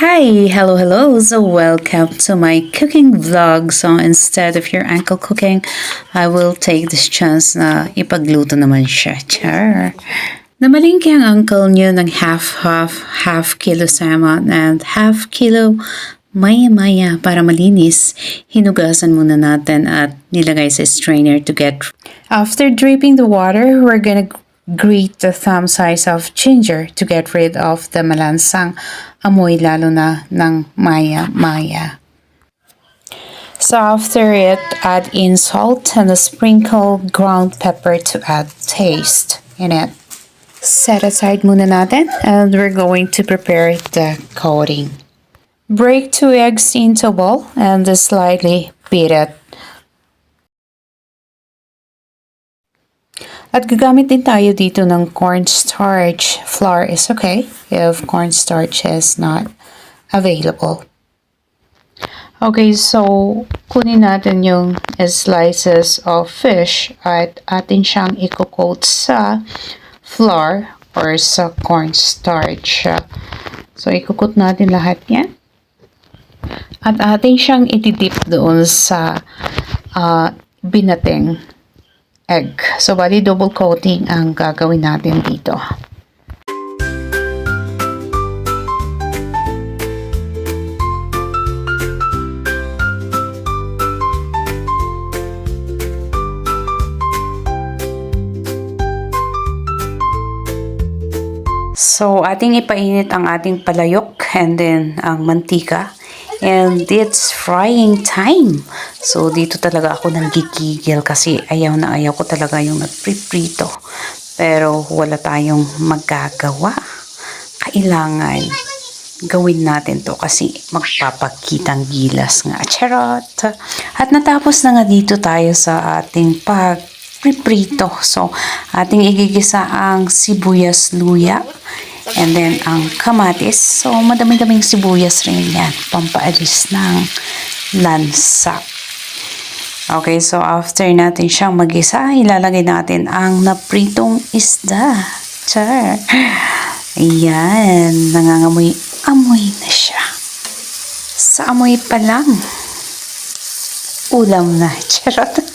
Hi, hello. So welcome to my cooking vlog. So instead of your uncle cooking, I will take this chance na ipagluto naman siya. Char. Namalingki ang uncle niyo ng half kilo salmon and half kilo maya-maya para malinis. Hinugasan muna natin at nilagay sa strainer to get. After dripping the water, we're gonna grate the thumb size of ginger to get rid of the malansang amoy lalo na ng maya-maya. So after it, add in salt and a sprinkle ground pepper to add taste in it. Set aside muna natin and we're going to prepare the coating. Break 2 eggs into a bowl and slightly beat it. At gagamit din tayo dito ng cornstarch. Flour is okay if cornstarch is not available. Okay, so kunin natin yung slices of fish at atin siyang i-coat sa flour or sa cornstarch. So i-coat natin lahat yan. At atin siyang itidip doon sa binating egg. So, bali double coating ang gagawin natin dito. So, ating ipainit ang ating palayok and then ang mantika. And it's frying time. So, dito talaga ako nanggigigil kasi ayaw na ayaw ko talaga yung nagpriprito. Pero wala tayong magagawa. Kailangan gawin natin to kasi magpapakitang gilas nga. Charot! At natapos na nga dito tayo sa ating pagpriprito. So, ating igigisa ang sibuyas luya. And then, ang kamatis. So, madami-daming sibuyas rin yan. Pampaalis ng lansa. Okay, so after natin siyang mag-isa, ilalagay natin ang napritong isda. Char! Ayan. Nangangamoy-amoy na siya. Sa amoy pa lang, ulam na. Charot!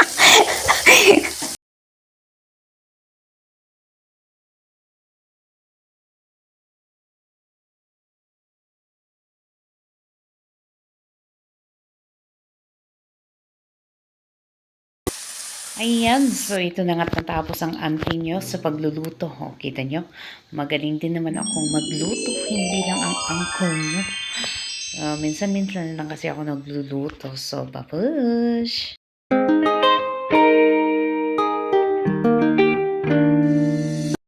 Ayan, so ito na nga natapos ang auntie nyo sa pagluluto. O, kita nyo, magaling din naman akong magluto, hindi lang ang uncle nyo. Minsan-minsan lang kasi ako nagluluto. So, babush!